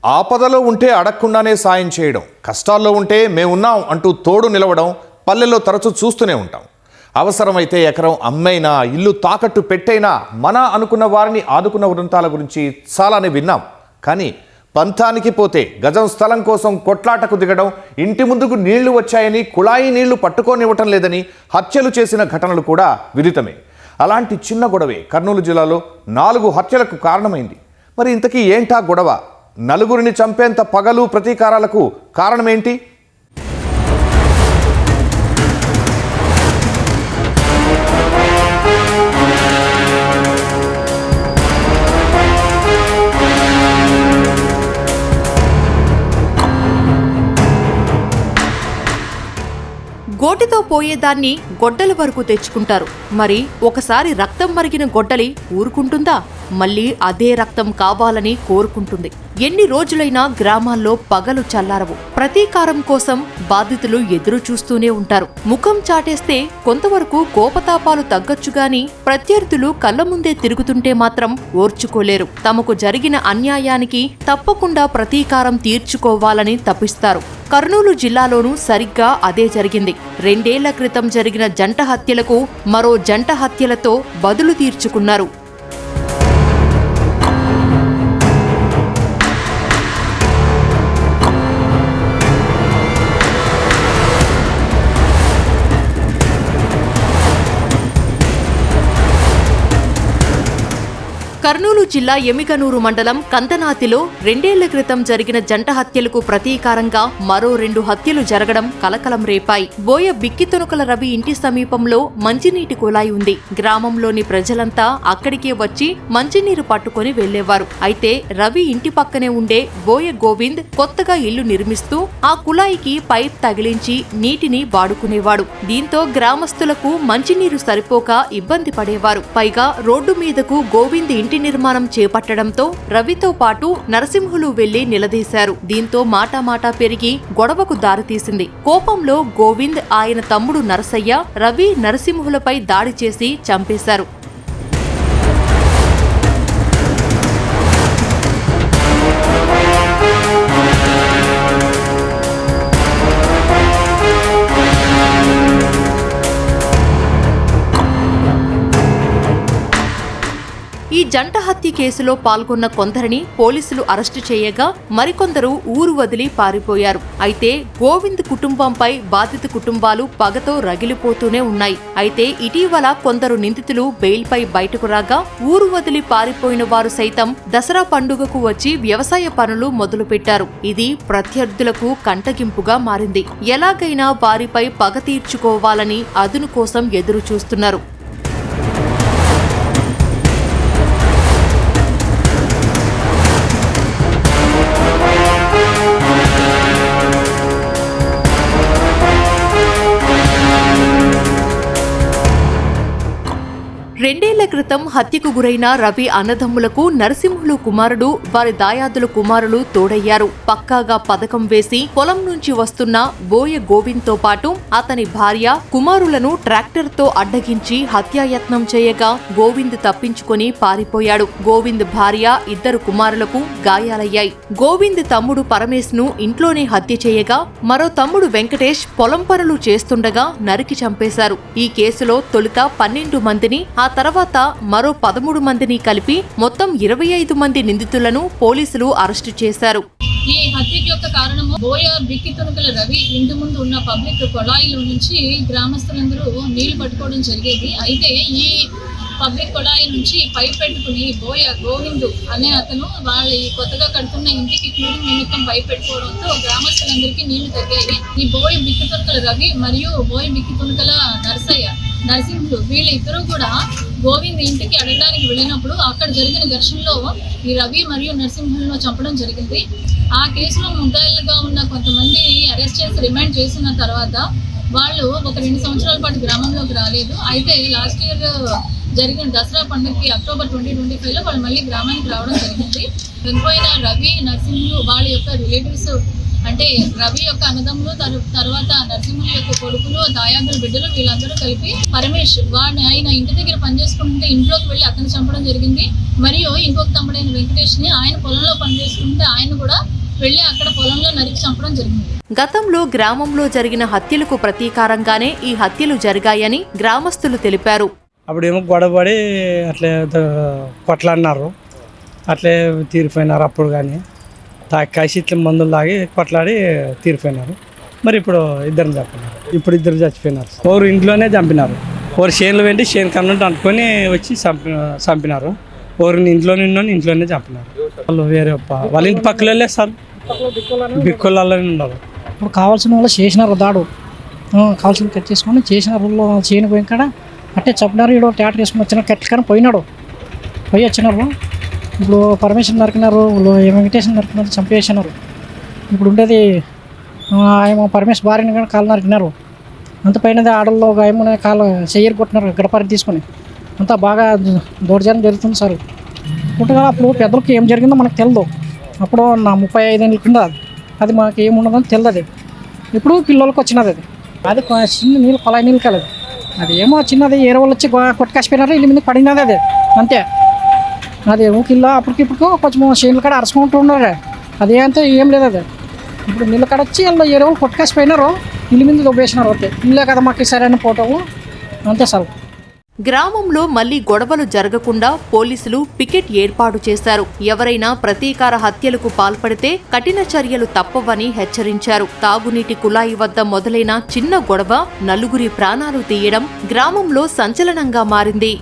ఆపదలో ఉంటే అడగకుండానే సాయం చేయడం, కష్టాల్లో ఉంటే మేమున్నాం అంటూ తోడు నిలవడం పల్లెల్లో తరచూ చూస్తూనే ఉంటాం. అవసరమైతే ఎకరం అమ్మైనా, ఇల్లు తాకట్టు పెట్టైనా మన అనుకున్న వారిని ఆదుకున్న వృంతాల గురించి చాలానే విన్నాం. కానీ పంతానికి పోతే గజం స్థలం కోసం కొట్లాటకు దిగడం, ఇంటి ముందుకు నీళ్లు వచ్చాయని కుళాయి నీళ్లు పట్టుకోనివ్వటం లేదని హత్యలు చేసిన ఘటనలు కూడా విదితమే. అలాంటి చిన్న గొడవే కర్నూలు జిల్లాలో 4 హత్యలకు కారణమైంది. మరి ఇంతకీ ఏంటా గొడవ? నలుగురిని చంపేంత పగలు ప్రతీకారాలకు కారణమేంటి? గోటితో పోయేదాన్ని గొడ్డలి వరకు తెచ్చుకుంటారు. మరి ఒకసారి రక్తం మరిగిన గొడ్డలి ఊరుకుంటుందా? మళ్ళీ అదే రక్తం కావాలని కోరుకుంటుంది. ఎన్ని రోజులైనా గ్రామాల్లో పగలు చల్లారవు. ప్రతీకారం కోసం బాధితులు ఎదురు చూస్తూనే ఉంటారు. ముఖం చాటేస్తే కొంతవరకు కోపతాపాలు తగ్గొచ్చుగాని ప్రత్యర్థులు కళ్ల ముందే తిరుగుతుంటే మాత్రం ఓర్చుకోలేరు. తమకు జరిగిన అన్యాయానికి తప్పకుండా ప్రతీకారం తీర్చుకోవాలని తపిస్తారు. కర్నూలు జిల్లాలోనూ సరిగ్గా అదే జరిగింది. 2 ఏళ్ల క్రితం జరిగిన జంట హత్యలకు మరో జంట హత్యలతో బదులు తీర్చుకున్నారు. కర్నూలు జిల్లా ఎమిగనూరు మండలం కంతనాతిలో 2 ఏళ్ల క్రితం జరిగిన జంట హత్యలకు ప్రతీకారంగా మరో 2 హత్యలు జరగడం కలకలం రేపాయి. బోయ బిక్కితొనుకల రవి ఇంటి సమీపంలో మంచినీటి కుళాయి ఉంది. గ్రామంలోని ప్రజలంతా అక్కడికే వచ్చి మంచినీరు పట్టుకుని వెళ్లేవారు. అయితే రవి ఇంటి పక్కనే ఉండే బోయ గోవింద్ కొత్తగా ఇల్లు నిర్మిస్తూ ఆ కుళాయికి పైప్ తగిలించి నీటిని వాడుకునేవాడు. దీంతో గ్రామస్తులకు మంచినీరు సరిపోక ఇబ్బంది పడేవారు. పైగా రోడ్డు మీదకు గోవింద్ ఇంటి నిర్మాణం చేపట్టడంతో రవితో పాటు నరసింహులు వెళ్లి నిలదీశారు. దీంతో మాటామాటా పెరిగి గొడవకు దారితీసింది. కోపంలో గోవింద్, ఆయన తమ్ముడు నరసయ్య రవి, నరసింహులపై దాడి చేసి చంపేశారు. ఈ జంట హత్య కేసులో పాల్గొన్న కొందరిని పోలీసులు అరెస్టు చేయగా మరికొందరు ఊరు వదిలి పారిపోయారు. అయితే గోవింద్ కుటుంబంపై బాధిత కుటుంబాలు పగతో రగిలిపోతూనే ఉన్నాయి. అయితే ఇటీవల కొందరు నిందితులు బెయిల్పై బయటకు రాగా ఊరు వదిలి పారిపోయిన వారు సైతం దసరా పండుగకు వచ్చి వ్యవసాయ పనులు మొదలుపెట్టారు. ఇది ప్రత్యర్థులకు కంటగింపుగా మారింది. ఎలాగైనా వారిపై పగ తీర్చుకోవాలని అదును కోసం ఎదురు చూస్తున్నారు. రెండేళ్ల క్రితం హత్యకు గురైన రవి అన్నదమ్ములకు నరసింహులు కుమారుడు, వారి దాయాదుల కుమారులు తోడయ్యారు. పక్కాగా పథకం వేసి పొలం నుంచి వస్తున్న బోయ గోవింద్ తో పాటు అతని భార్య, కుమారులను ట్రాక్టర్తో అడ్డగించి హత్యాయత్నం చేయగా గోవింద్ తప్పించుకొని పారిపోయాడు. గోవింద్ భార్య, 2 కుమారులకు గాయాలయ్యాయి. గోవింద్ తమ్ముడు పరమేశ్ ను ఇంట్లోనే హత్య చేయగా మరో తమ్ముడు వెంకటేష్ పొలం పనులు చేస్తుండగా నరికి చంపేశారు. ఈ కేసులో తొలుత 12 మందిని, ఆ తర్వాత మరో 13 మందిని కలిపి మొత్తం 25 మంది నిందితులను పోలీసులు అరెస్టు చేశారు. ఈ హత్యకి యొక్క కారణము బోయ బిక్కితొనుకల రవి ఇంటి ముందు ఉన్న పబ్లిక్ కొళాయిల నుంచి గ్రామస్తులందరూ నీళ్లు పట్టుకోవడం జరిగేది. అయితే ఈ పబ్లిక్ కొళాయి నుంచి పైప్ పెట్టుకుని బోయ గోవింద్ అనే అతను వాళ్ళ కొత్తగా కడుతున్న ఇంటికి క్యూరింగ్ నిమిత్తం పైప్ పెట్టుకోవడంతో గ్రామస్తులందరికీ నీళ్లు తగ్గాయి. ఈ బోయ బిక్కితొనుకల రవి మరియు బోయ బిక్కితొనుకల నరసింహులు వీళ్ళిద్దరూ కూడా గోవింద్ ఇంటికి అడగడానికి వెళ్ళినప్పుడు అక్కడ జరిగిన ఘర్షణలో ఈ రవి మరియు నరసింహులను చంపడం జరిగింది. ఆ కేసులో ముద్దాయిలుగా ఉన్న కొంతమందిని అరెస్ట్ చేసి రిమాండ్ చేసిన తర్వాత వాళ్ళు ఒక 2 సంవత్సరాల పాటు గ్రామంలోకి రాలేదు. అయితే లాస్ట్ ఇయర్ జరిగిన దసరా పండుగకి అక్టోబర్ 2025లో వాళ్ళు మళ్ళీ గ్రామానికి రావడం జరిగింది. చనిపోయిన రవి, నరసింహులు వాళ్ళ యొక్క రిలేటివ్స్ అంటే రవి యొక్క అన్నదమ్ములు తర్వాత నరసింహుని యొక్క కొడుకులు దాయాదుల బిడ్డలు వీళ్ళందరూ కలిపి పరమేష్ ఆయన ఇంటి దగ్గర పనిచేసుకుంటే ఇంట్లోకి వెళ్ళి అతను చంపడం జరిగింది. మరియు ఇంకొక తమ్ముడైన వెంకటేష్ ని ఆయన పొలంలో పనిచేసుకుంటే ఆయన కూడా వెళ్ళి అక్కడ పొలంలో నరికి చంపడం జరిగింది. గతంలో గ్రామంలో జరిగిన హత్యలకు ప్రతీకారంగానే ఈ హత్యలు జరిగాయని గ్రామస్తులు తెలిపారు. అప్పుడేమో గొడవపడి అట్లే కొట్లాడినారు, అట్లే తీరిపోయినారు. అప్పుడు కానీ కాసి ఇట్లా మందులు తాగి కొట్లాడి తీరిపోయినారు. మరి ఇప్పుడు ఇద్దరిని చంపినారు. ఇప్పుడు ఇద్దరు చచ్చిపోయినారు. ఒకరు ఇంట్లోనే చంపినారు. ఒకరు చేనులు వెండి చేను కన్నుంటే అనుకొని వచ్చి చంపినారు. ఒకరిని ఇంట్లోనే చంపినారు. వాళ్ళు వేరే వాళ్ళ ఇంటి పక్కలే సార్ బిక్కులలో ఉన్నారు. ఇప్పుడు కావాల్సిన వాళ్ళు చేసినారు దాడు, కావాల్సిన కట్ చేసుకొని చేసిన రోజుల్లో చేయని పోయిన కాడ అట్టే చంపినారు. ఈడో ట్యాటర్ వేసుకుని వచ్చిన కట్లకని పోయినాడు. పోయి వచ్చినారు. ఇప్పుడు పరమేశ్వరం నరికినారు, వెంకటేశ్వరం నరికినారు, చంపేసినారు. ఇప్పుడు ఉండేది ఏమో పరమేశ్వర భార్యని కానీ కాలు నరికినారు. అంత పైనది ఆడల్లో ఏమో కాలు చెయ్యరు కొట్టినారు గడపరి తీసుకొని. అంతా బాగా దౌర్జన్యం జరుగుతుంది సార్. పుట్టగా అప్పుడు పెద్దలకు ఏం జరిగిందో మనకు తెలియదు. అప్పుడు నా 35 ఏళ్ళ కింద అది మాకు ఏముండదని తెలియదు. ఇప్పుడు పిల్లలకు వచ్చినది అది చిన్న నీళ్ళు కొలాయి నీళ్ళు కలదు. అది ఏమో చిన్నది ఏరే వాళ్ళు వచ్చి కొట్టుకాసిపోయినారు, ఇల్లు మీద పడినది అది అంతే. అది ఊకిల్లా అప్పటికిప్పుడు కొంచెం చేనుల కాడ అరసుకుంటూ ఉన్నారు. అది అంతే ఏం లేదు. అది ఇప్పుడు నీళ్ళ కాడ వచ్చి వాళ్ళు ఏరే వాళ్ళు కొట్టుకాసిపోయినారు, ఇల్లు మీద దొబ్బేసినారు. అంతే ఇల్లే కదా మాకు సరైన ఫోటోలు అంతే సార్. గ్రామంలో మళ్లీ గొడవలు జరగకుండా పోలీసులు పికెట్ ఏర్పాటు చేశారు. ఎవరైనా ప్రతీకార హత్యలకు పాల్పడితే కఠిన చర్యలు తప్పవని హెచ్చరించారు. తాగునీటి కుళాయి వద్ద మొదలైన చిన్న గొడవ నలుగురి ప్రాణాలు తీయడం గ్రామంలో సంచలనంగా మారింది.